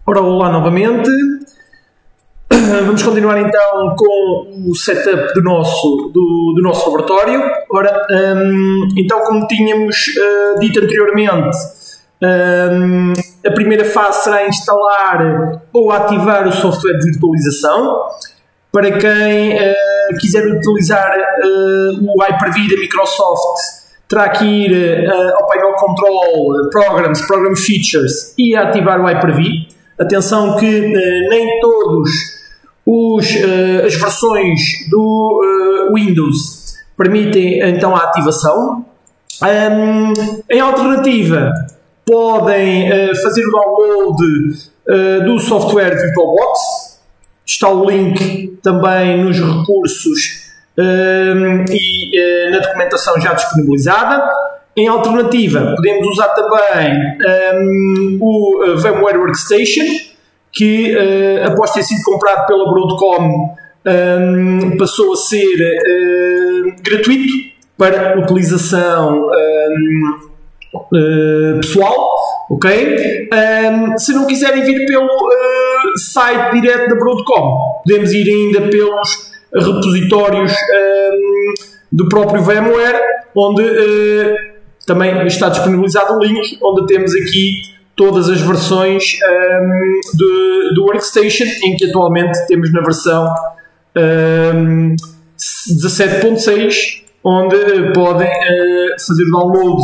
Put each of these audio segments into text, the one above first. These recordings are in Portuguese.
Ora, olá novamente. Vamos continuar então com o setup do nosso laboratório. Ora, então, como tínhamos dito anteriormente, a primeira fase será instalar ou ativar o software de virtualização. Para quem quiser utilizar o Hyper-V da Microsoft, terá que ir ao painel Control, Programs, Program Features e ativar o Hyper-V. Atenção que nem todos as versões do Windows permitem então a ativação. Em alternativa, podem fazer o download do software VirtualBox. Está o link também nos recursos e na documentação já disponibilizada. Em alternativa, podemos usar também o VMware Workstation, que após ter sido comprado pela Broadcom, passou a ser gratuito para utilização pessoal. Ok? Se não quiserem vir pelo site direto da Broadcom, podemos ir ainda pelos repositórios do próprio VMware, onde também está disponibilizado o link, onde temos aqui todas as versões do Workstation, em que atualmente temos na versão 17.6, onde podem fazer o download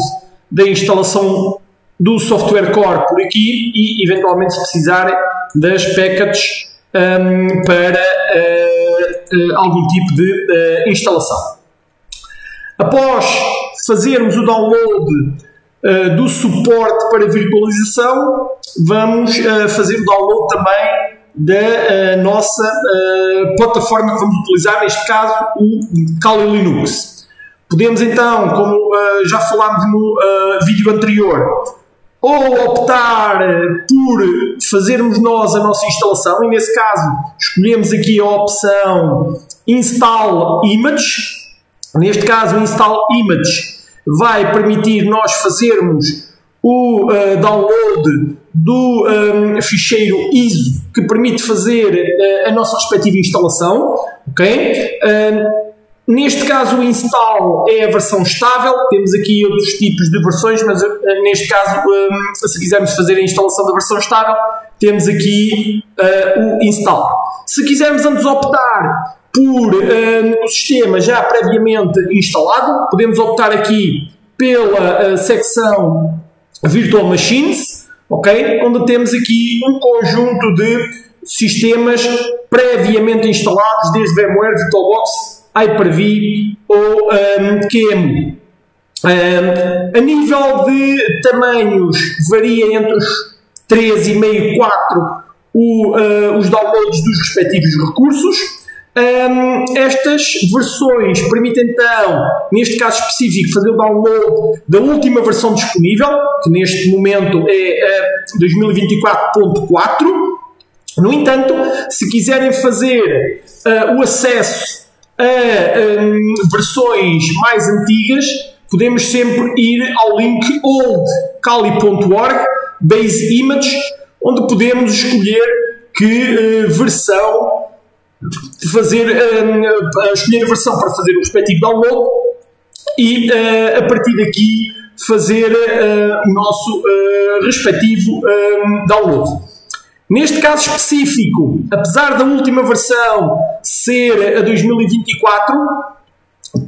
da instalação do software core por aqui e, eventualmente, se precisarem, das packages para algum tipo de instalação. Após fazermos o download do suporte para virtualização, vamos fazer o download também da nossa plataforma que vamos utilizar, neste caso o Kali Linux. Podemos então, como já falámos no vídeo anterior, ou optar por fazermos nós a nossa instalação, e nesse caso escolhemos aqui a opção Install Image. Neste caso, o Install Image vai permitir nós fazermos o download do ficheiro ISO, que permite fazer a nossa respectiva instalação. Ok? Neste caso, o install é a versão estável. Temos aqui outros tipos de versões, mas neste caso, se quisermos fazer a instalação da versão estável, temos aqui o install. Se quisermos antes optar por o sistema já previamente instalado, podemos optar aqui pela secção Virtual Machines, okay? Onde temos aqui um conjunto de sistemas previamente instalados, desde VMware, VirtualBox, Hyper-V ou QEMU. A nível de tamanhos, varia entre os 3,5 e 4 os downloads dos respectivos recursos. Estas versões permitem então, neste caso específico, fazer o download da última versão disponível, que neste momento é a 2024.4. No entanto, se quiserem fazer o acesso a versões mais antigas, podemos sempre ir ao link oldkali.org base image, onde podemos escolher que versão escolher a versão para fazer o respectivo download e a partir daqui fazer o nosso respectivo download. Neste caso específico, apesar da última versão ser a 2024,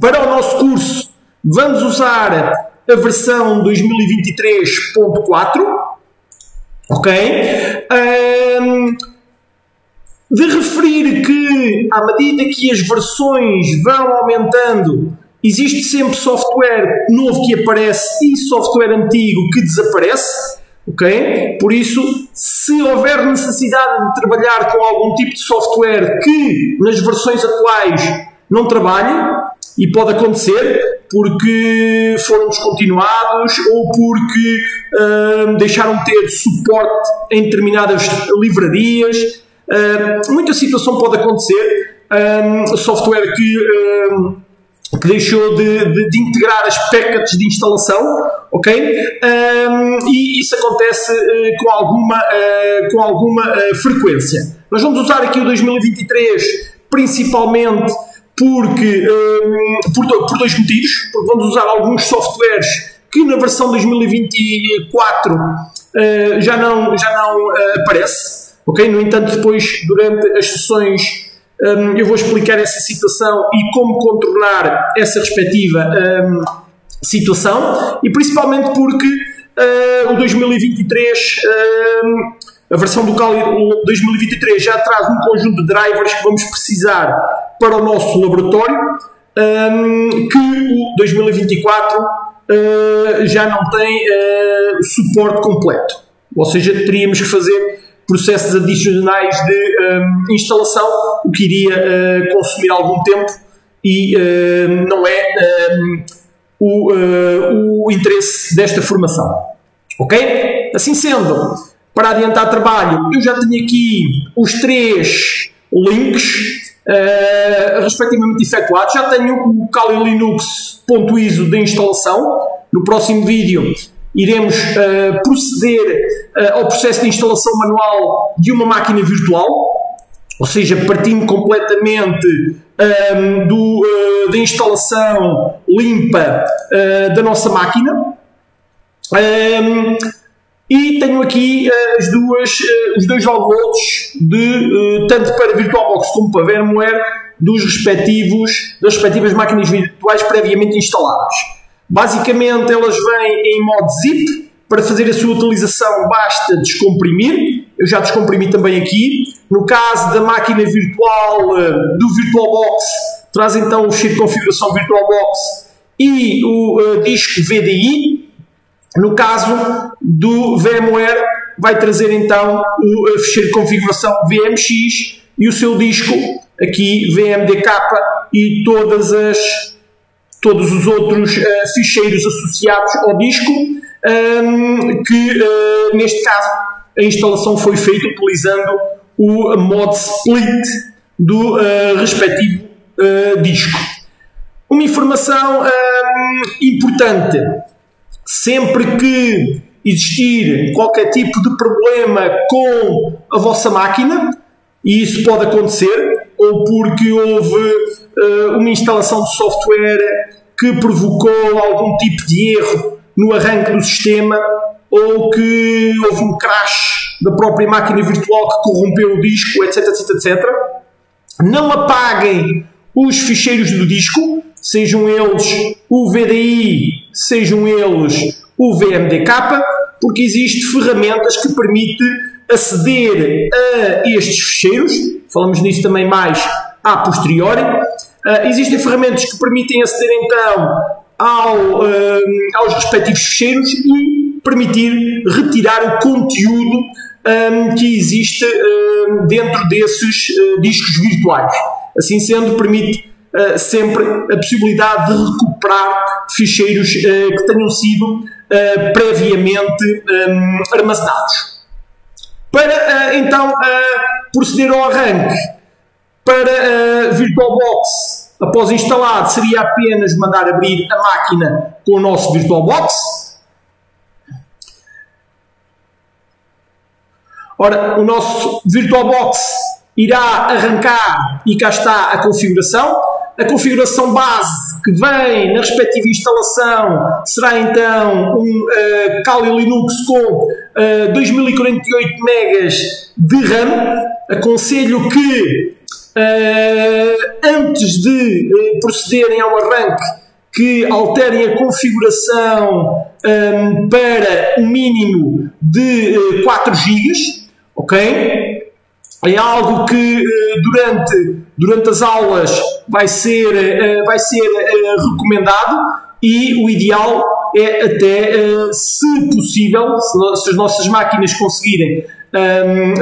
para o nosso curso vamos usar a versão 2023.4, ok? De referir que, à medida que as versões vão aumentando, existe sempre software novo que aparece e software antigo que desaparece. Ok? Por isso, se houver necessidade de trabalhar com algum tipo de software que nas versões atuais não trabalhe, e pode acontecer porque foram descontinuados ou porque deixaram de ter suporte em determinadas livrarias, muita situação pode acontecer. Software que que deixou de integrar as packages de instalação, ok? E isso acontece com alguma frequência. Nós vamos usar aqui o 2023 principalmente por dois motivos, porque vamos usar alguns softwares que na versão 2024 já não aparece, ok? No entanto, depois, durante as sessões, eu vou explicar essa situação e como contornar essa respectiva situação, e principalmente porque o 2023, a versão do Kali 2023 já traz um conjunto de drivers que vamos precisar para o nosso laboratório, que o 2024 já não tem suporte completo, ou seja, teríamos que fazer processos adicionais de instalação, o que iria consumir algum tempo e não é o interesse desta formação. Ok? Assim sendo, para adiantar trabalho, eu já tenho aqui os 3 links respectivamente efetuados. Já tenho o Kali Linux.iso de instalação. No próximo vídeo iremos proceder ao processo de instalação manual de uma máquina virtual, ou seja, partindo completamente da instalação limpa da nossa máquina. E tenho aqui os dois downloads tanto para VirtualBox como para VMware das respectivas máquinas virtuais previamente instaladas. Basicamente elas vêm em modo zip. Para fazer a sua utilização basta descomprimir. Eu já descomprimi também aqui. No caso da máquina virtual do VirtualBox, traz então o ficheiro de configuração VirtualBox e o disco VDI. No caso do VMware, vai trazer então o ficheiro de configuração VMX e o seu disco aqui VMDK e todos os outros ficheiros associados ao disco, que neste caso a instalação foi feita utilizando o mod split do respectivo disco. Uma informação importante: sempre que existir qualquer tipo de problema com a vossa máquina, e isso pode acontecer, ou porque houve uma instalação de software que provocou algum tipo de erro no arranque do sistema, ou que houve um crash da própria máquina virtual que corrompeu o disco, etc, etc, etc. Não apaguem os ficheiros do disco, sejam eles o VDI, sejam eles o VMDK, porque existem ferramentas que permitem aceder a estes ficheiros. Falamos nisso também mais a posteriori. Existem ferramentas que permitem aceder então aos respectivos ficheiros e permitir retirar o conteúdo que existe dentro desses discos virtuais. Assim sendo, permite sempre a possibilidade de recuperar ficheiros que tenham sido previamente armazenados. Para então proceder ao arranque, para VirtualBox, após instalado, seria apenas mandar abrir a máquina com o nosso VirtualBox. Ora, o nosso VirtualBox irá arrancar e cá está a configuração. A configuração base que vem na respectiva instalação será então um Kali Linux com 2048 MB de RAM. Aconselho que antes de procederem ao arranque, que alterem a configuração para um mínimo de 4 GB, ok? É algo que durante as aulas vai ser recomendado, e o ideal é até, se possível, se as nossas máquinas conseguirem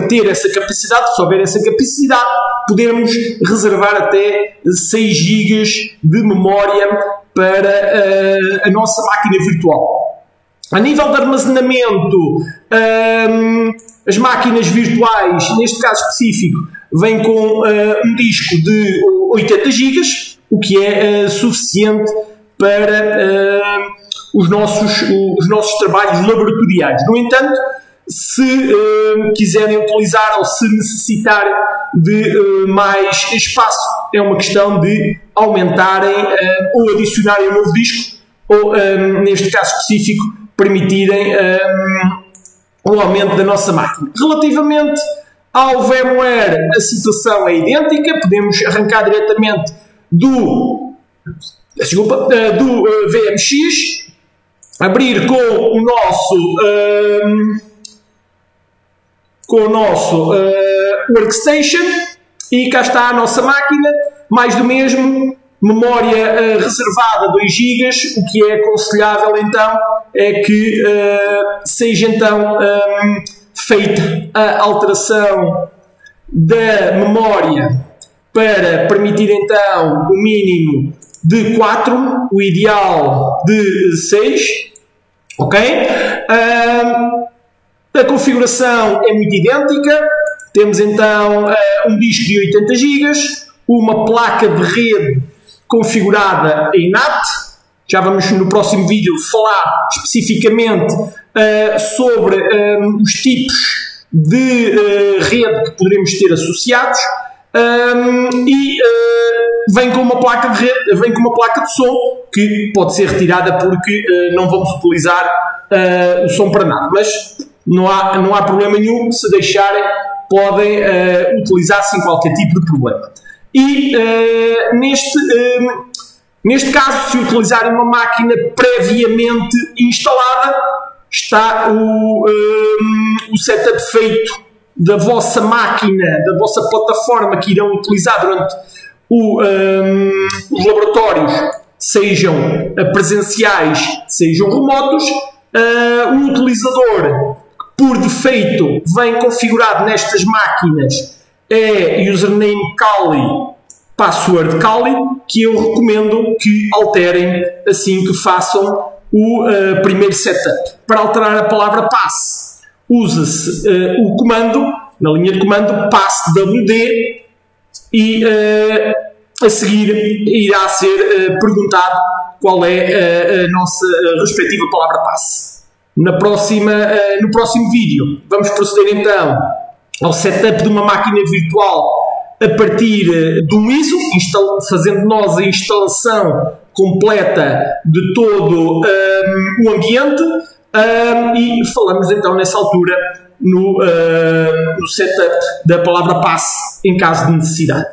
ter essa capacidade, se houver essa capacidade, podermos reservar até 6 GB de memória para a nossa máquina virtual. A nível de armazenamento, as máquinas virtuais, neste caso específico, vêm com um disco de 80 GB, o que é suficiente para os nossos trabalhos laboratoriais. No entanto, se quiserem utilizar ou se necessitarem de mais espaço, é uma questão de aumentarem ou adicionarem um novo disco, ou, neste caso específico, permitirem o aumento da nossa máquina. Relativamente ao VMware, a situação é idêntica. Podemos arrancar diretamente do VMX, abrir com o nosso workstation, e cá está a nossa máquina, mais do mesmo, memória reservada 2 GB. O que é aconselhável então é que seja então feita a alteração da memória para permitir então o mínimo de 4, o ideal de 6, ok? A configuração é muito idêntica. Temos então um disco de 80 GB, uma placa de rede configurada em NAT. Já vamos no próximo vídeo falar especificamente sobre os tipos de rede que poderemos ter associados, e vem com uma placa de rede, vem com uma placa de som que pode ser retirada porque não vamos utilizar o som para nada, mas não há problema nenhum. Se deixarem, podem utilizar sem qualquer tipo de problema. E neste caso, se utilizarem uma máquina previamente instalada, está o setup feito da vossa máquina, da vossa plataforma que irão utilizar durante os laboratórios, sejam presenciais, sejam remotos. O utilizador, por defeito, vem configurado nestas máquinas, é username Kali, password Kali, que eu recomendo que alterem assim que façam o primeiro setup. Para alterar a palavra passe, usa-se o comando, na linha de comando, passwd, e a seguir irá ser perguntado qual é a nossa respectiva palavra passe. No próximo vídeo vamos proceder então ao setup de uma máquina virtual a partir de um ISO, fazendo nós a instalação completa de todo o ambiente, e falamos então nessa altura no setup da palavra passe em caso de necessidade.